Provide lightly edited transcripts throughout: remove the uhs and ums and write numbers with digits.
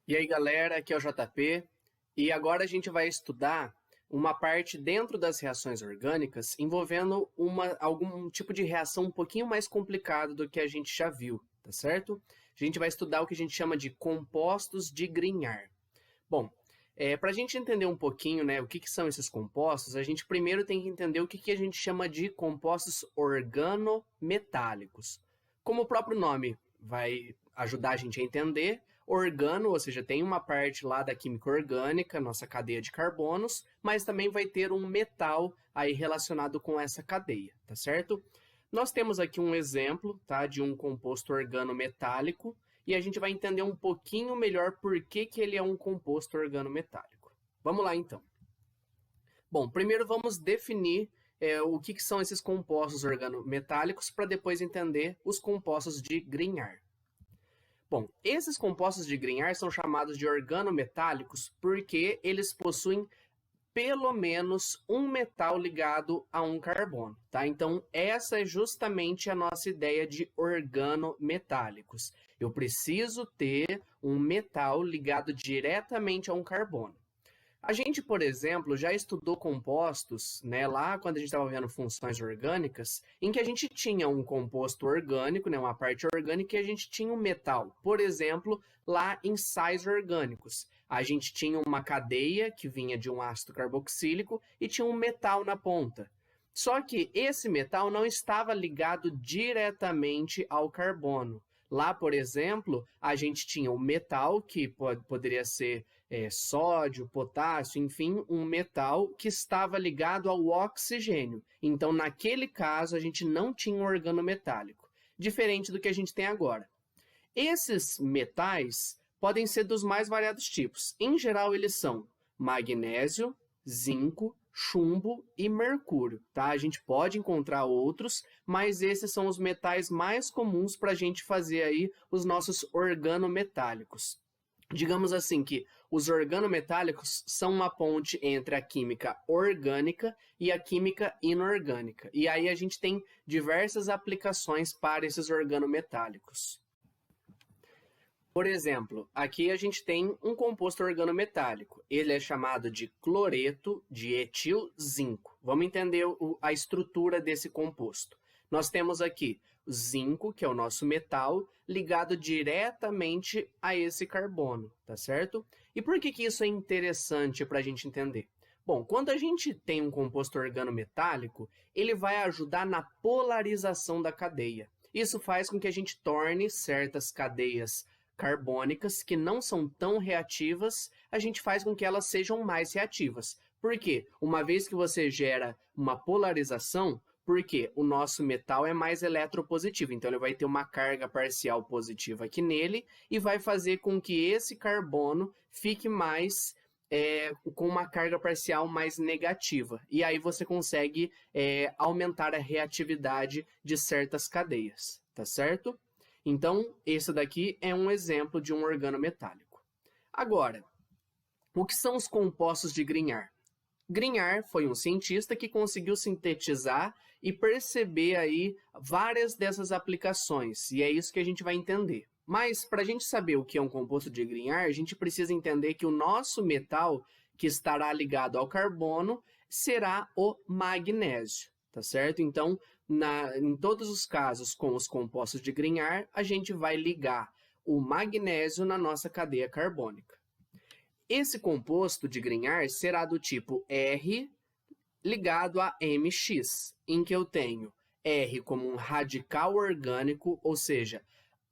E aí, galera, aqui é o JP, e agora a gente vai estudar uma parte dentro das reações orgânicas envolvendo algum tipo de reação um pouquinho mais complicada do que a gente já viu, tá certo? A gente vai estudar o que a gente chama de compostos de Grignard. Bom, para a gente entender um pouquinho, né, o que são esses compostos, a gente primeiro tem que entender o que a gente chama de compostos organometálicos. Como o próprio nome vai ajudar a gente a entender, organo, ou seja, tem uma parte lá da química orgânica, nossa cadeia de carbonos, mas também vai ter um metal aí relacionado com essa cadeia, tá certo? Nós temos aqui um exemplo, tá, de um composto organometálico, e a gente vai entender um pouquinho melhor por que ele é um composto organometálico. Vamos lá, então. Bom, primeiro vamos definir o que são esses compostos organometálicos para depois entender os compostos de Grignard. Bom, esses compostos de Grignard são chamados de organometálicos porque eles possuem pelo menos um metal ligado a um carbono, tá? Então, essa é justamente a nossa ideia de organometálicos. Eu preciso ter um metal ligado diretamente a um carbono. A gente, por exemplo, já estudou compostos, né, lá quando a gente estava vendo funções orgânicas, em que a gente tinha um composto orgânico, né, uma parte orgânica, e a gente tinha um metal. Por exemplo, lá em sais orgânicos, a gente tinha uma cadeia que vinha de um ácido carboxílico e tinha um metal na ponta. Só que esse metal não estava ligado diretamente ao carbono. Lá, por exemplo, a gente tinha o metal, que poderia ser sódio, potássio, enfim, um metal que estava ligado ao oxigênio. Então, naquele caso, a gente não tinha um organometálico, diferente do que a gente tem agora. Esses metais podem ser dos mais variados tipos. Em geral, eles são magnésio, zinco, chumbo e mercúrio, tá? A gente pode encontrar outros, mas esses são os metais mais comuns para a gente fazer aí os nossos organometálicos. Digamos assim que os organometálicos são uma ponte entre a química orgânica e a química inorgânica. E aí a gente tem diversas aplicações para esses organometálicos. Por exemplo, aqui a gente tem um composto organometálico. Ele é chamado de cloreto de etilzinco. Vamos entender a estrutura desse composto. Nós temos aqui o zinco, que é o nosso metal, ligado diretamente a esse carbono, tá certo? E por que isso é interessante para a gente entender? Bom, quando a gente tem um composto organometálico, ele vai ajudar na polarização da cadeia. Isso faz com que a gente torne certas cadeias carbônicas que não são tão reativas, a gente faz com que elas sejam mais reativas. Por quê? Uma vez que você gera uma polarização, porque o nosso metal é mais eletropositivo, então ele vai ter uma carga parcial positiva aqui nele e vai fazer com que esse carbono fique mais com uma carga parcial mais negativa. E aí você consegue aumentar a reatividade de certas cadeias, tá certo? Então, esse daqui é um exemplo de um organometálico. Agora, o que são os compostos de Grignard? Grignard foi um cientista que conseguiu sintetizar e perceber aí várias dessas aplicações, e é isso que a gente vai entender. Mas, para a gente saber o que é um composto de Grignard, a gente precisa entender que o nosso metal que estará ligado ao carbono será o magnésio, tá certo? Então, em todos os casos com os compostos de Grignard, a gente vai ligar o magnésio na nossa cadeia carbônica. Esse composto de Grignard será do tipo R ligado a MX, em que eu tenho R como um radical orgânico, ou seja,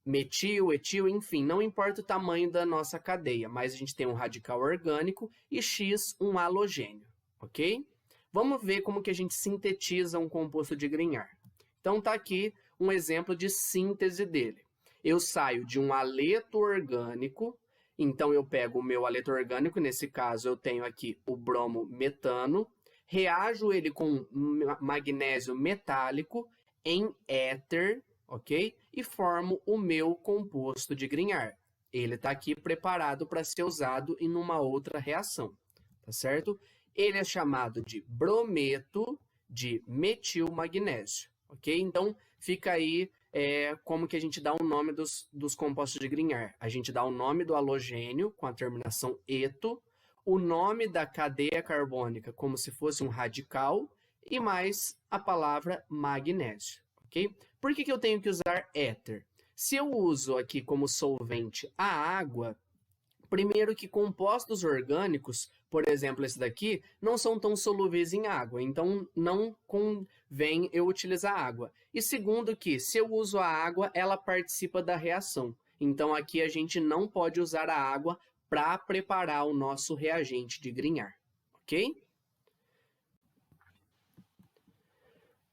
metil, etil, enfim, não importa o tamanho da nossa cadeia, mas a gente tem um radical orgânico e X um halogênio, ok? Vamos ver como que a gente sintetiza um composto de Grignard. Então, está aqui um exemplo de síntese dele. Eu saio de um aleto orgânico, então eu pego o meu aleto orgânico, nesse caso eu tenho aqui o bromometano, reajo ele com magnésio metálico em éter, ok? E formo o meu composto de Grignard. Ele está aqui preparado para ser usado em uma outra reação, tá certo? Ele é chamado de brometo de metilmagnésio, ok? Então, fica aí como que a gente dá o nome dos compostos de Grignard. A gente dá o nome do halogênio com a terminação eto, o nome da cadeia carbônica como se fosse um radical e mais a palavra magnésio, ok? Por que eu tenho que usar éter? Se eu uso aqui como solvente a água, primeiro que compostos orgânicos, por exemplo, esse daqui, não são tão solúveis em água, então não convém eu utilizar água. E segundo que, se eu uso a água, ela participa da reação. Então aqui a gente não pode usar a água para preparar o nosso reagente de Grignard, ok?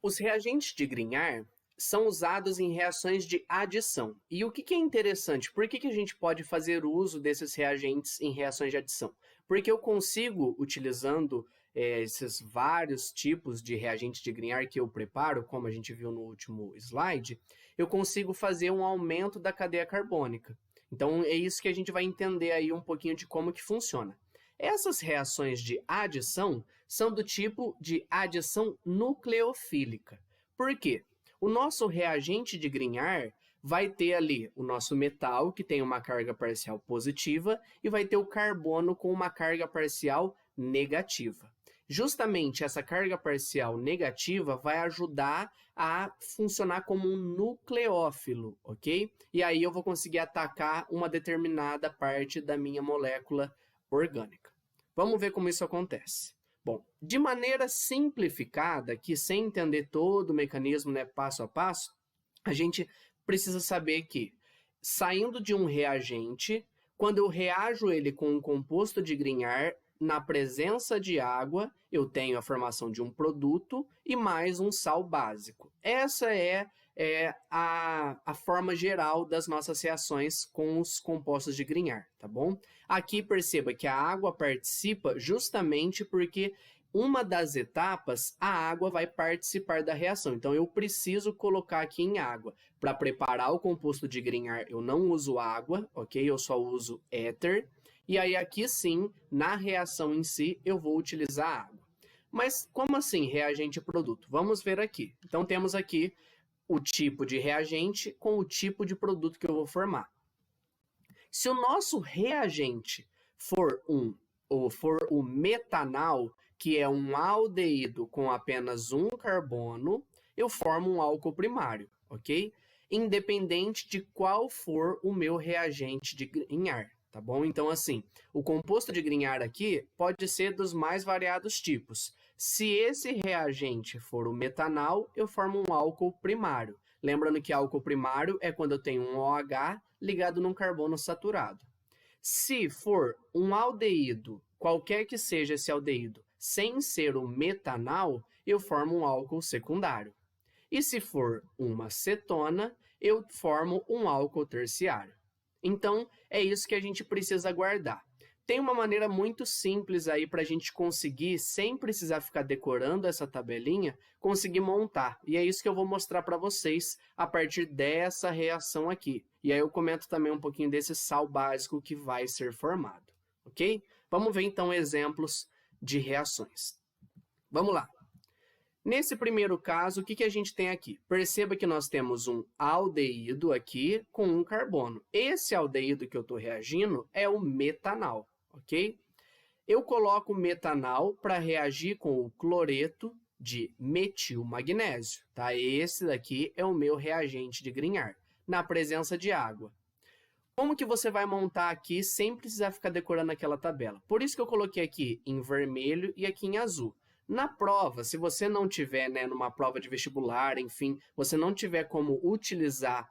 Os reagentes de Grignard são usados em reações de adição. E o que é interessante? Por que a gente pode fazer uso desses reagentes em reações de adição? Porque eu consigo, utilizando esses vários tipos de reagentes de Grignard que eu preparo, como a gente viu no último slide, eu consigo fazer um aumento da cadeia carbônica. Então, é isso que a gente vai entender aí um pouquinho de como que funciona. Essas reações de adição são do tipo de adição nucleofílica. Por quê? O nosso reagente de Grignard vai ter ali o nosso metal, que tem uma carga parcial positiva, e vai ter o carbono com uma carga parcial negativa. Justamente essa carga parcial negativa vai ajudar a funcionar como um nucleófilo, ok? E aí eu vou conseguir atacar uma determinada parte da minha molécula orgânica. Vamos ver como isso acontece. Bom, de maneira simplificada, que sem entender todo o mecanismo, né, passo a passo, a gente precisa saber que, saindo de um reagente, quando eu reajo ele com um composto de Grignard, na presença de água, eu tenho a formação de um produto e mais um sal básico. Essa é a forma geral das nossas reações com os compostos de Grignard, tá bom? Aqui perceba que a água participa justamente porque uma das etapas, a água vai participar da reação. Então, eu preciso colocar aqui em água. Para preparar o composto de Grignard, eu não uso água, ok? Eu só uso éter. E aí, aqui sim, na reação em si, eu vou utilizar água. Mas como assim reagente e produto? Vamos ver aqui. Então, temos aqui o tipo de reagente com o tipo de produto que eu vou formar. Se o nosso reagente for o metanal, que é um aldeído com apenas um carbono, eu formo um álcool primário, ok? Independente de qual for o meu reagente de Grignard, tá bom? Então, assim, o composto de Grignard aqui pode ser dos mais variados tipos. Se esse reagente for o metanal, eu formo um álcool primário. Lembrando que álcool primário é quando eu tenho um OH ligado num carbono saturado. Se for um aldeído, qualquer que seja esse aldeído, sem ser o metanal, eu formo um álcool secundário. E se for uma cetona, eu formo um álcool terciário. Então, é isso que a gente precisa guardar. Tem uma maneira muito simples aí para a gente conseguir, sem precisar ficar decorando essa tabelinha, conseguir montar. E é isso que eu vou mostrar para vocês a partir dessa reação aqui. E aí eu comento também um pouquinho desse sal básico que vai ser formado, ok? Vamos ver então exemplos de reações. Vamos lá. Nesse primeiro caso, o que a gente tem aqui? Perceba que nós temos um aldeído aqui com um carbono. Esse aldeído que eu estou reagindo é o metanal, ok? Eu coloco o metanal para reagir com o cloreto de metilmagnésio, tá? Esse daqui é o meu reagente de Grignard, na presença de água. Como que você vai montar aqui sem precisar ficar decorando aquela tabela? Por isso que eu coloquei aqui em vermelho e aqui em azul. Na prova, se você não tiver, né, numa prova de vestibular, enfim, você não tiver como utilizar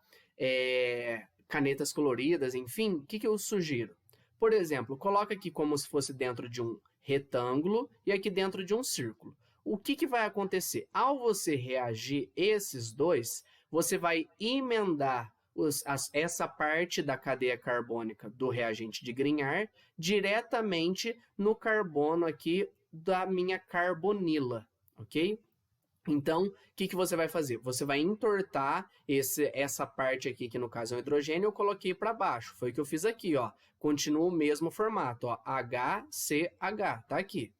canetas coloridas, enfim, o que eu sugiro? Por exemplo, coloca aqui como se fosse dentro de um retângulo e aqui dentro de um círculo. O que vai acontecer? Ao você reagir esses dois, você vai emendar essa parte da cadeia carbônica do reagente de Grignard diretamente no carbono aqui da minha carbonila, ok? Então, o que você vai fazer? Você vai entortar essa parte aqui, que no caso é o hidrogênio, eu coloquei para baixo. Foi o que eu fiz aqui, ó. Continua o mesmo formato, ó. HCH, tá aqui.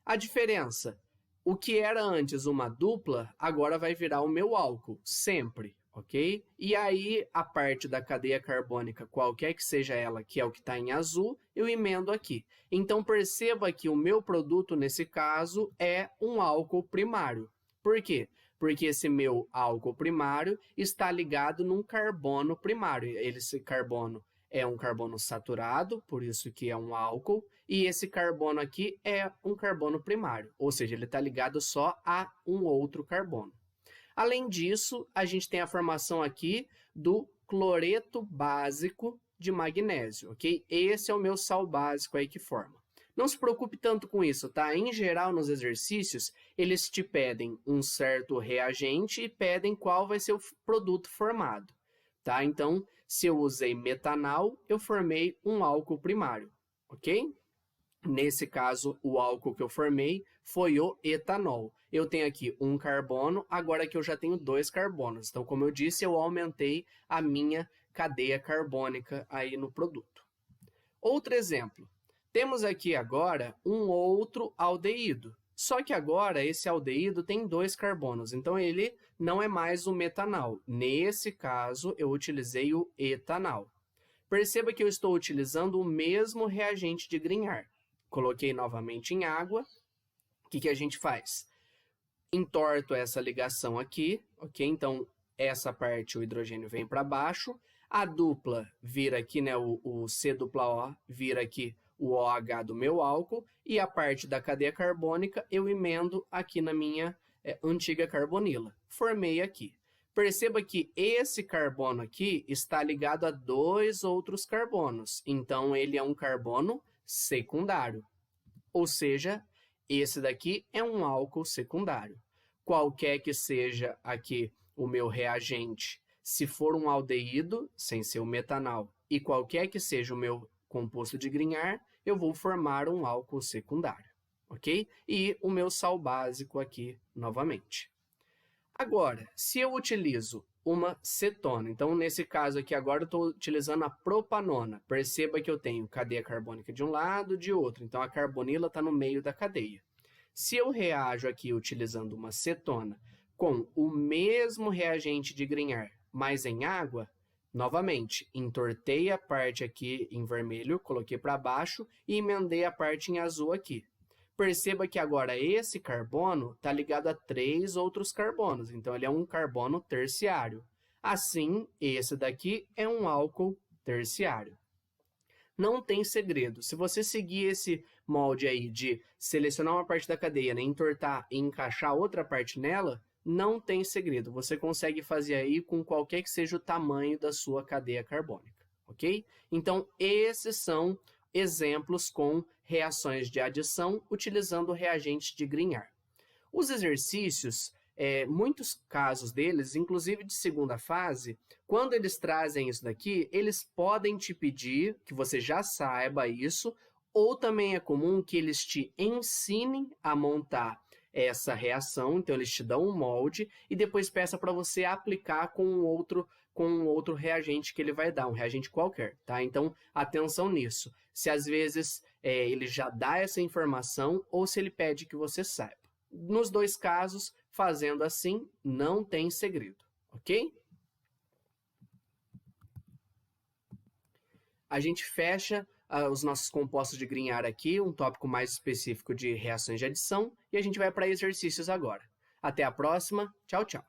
A diferença, o que era antes uma dupla, agora vai virar o meu álcool, sempre, ok? E aí, a parte da cadeia carbônica, qualquer que seja ela, que é o que está em azul, eu emendo aqui. Então, perceba que o meu produto, nesse caso, é um álcool primário. Por quê? Porque esse meu álcool primário está ligado num carbono primário. Esse carbono é um carbono saturado, por isso que é um álcool, e esse carbono aqui é um carbono primário, ou seja, ele está ligado só a um outro carbono. Além disso, a gente tem a formação aqui do cloreto básico de magnésio, ok? Esse é o meu sal básico aí que forma. Não se preocupe tanto com isso, tá? Em geral, nos exercícios, eles te pedem um certo reagente e pedem qual vai ser o produto formado, tá? Então, se eu usei metanal, eu formei um álcool primário, ok? Nesse caso, o álcool que eu formei foi o etanol. Eu tenho aqui um carbono, agora que eu já tenho 2 carbonos. Então, como eu disse, eu aumentei a minha cadeia carbônica aí no produto. Outro exemplo. Temos aqui agora um outro aldeído. Só que agora esse aldeído tem 2 carbonos, então ele não é mais o metanal. Nesse caso, eu utilizei o etanal. Perceba que eu estou utilizando o mesmo reagente de Grignard. Coloquei novamente em água. O que a gente faz? Entorto essa ligação aqui, ok? Então, essa parte, o hidrogênio vem para baixo. A dupla vira aqui, né? O C dupla O vira aqui o OH do meu álcool. E a parte da cadeia carbônica eu emendo aqui na minha antiga carbonila. Formei aqui. Perceba que esse carbono aqui está ligado a 2 outros carbonos. Então, ele é um carbono secundário. Ou seja, esse daqui é um álcool secundário. Qualquer que seja aqui o meu reagente, se for um aldeído, sem ser o metanal, e qualquer que seja o meu composto de Grignard, eu vou formar um álcool secundário, ok? E o meu sal básico aqui novamente. Agora, se eu utilizo uma cetona, então nesse caso aqui agora eu estou utilizando a propanona. Perceba que eu tenho cadeia carbônica de um lado, de outro, então a carbonila está no meio da cadeia. Se eu reajo aqui utilizando uma cetona com o mesmo reagente de Grignard, mas em água, novamente, entortei a parte aqui em vermelho, coloquei para baixo e emendei a parte em azul aqui. Perceba que agora esse carbono está ligado a 3 outros carbonos, então ele é um carbono terciário. Assim, esse daqui é um álcool terciário. Não tem segredo. Se você seguir esse molde aí de selecionar uma parte da cadeia, né, entortar e encaixar outra parte nela, não tem segredo. Você consegue fazer aí com qualquer que seja o tamanho da sua cadeia carbônica, ok? Então, esses são exemplos com reações de adição utilizando reagentes de Grignard. Os exercícios, muitos casos deles, inclusive de segunda fase, quando eles trazem isso daqui, eles podem te pedir que você já saiba isso, ou também é comum que eles te ensinem a montar essa reação, então eles te dão um molde e depois peça para você aplicar com um outro reagente que ele vai dar, um reagente qualquer, tá? Então, atenção nisso. Se às vezes ele já dá essa informação ou se ele pede que você saiba. Nos 2 casos, fazendo assim, não tem segredo, ok? A gente fecha os nossos compostos de Grignard aqui, um tópico mais específico de reações de adição, e a gente vai para exercícios agora. Até a próxima, tchau, tchau!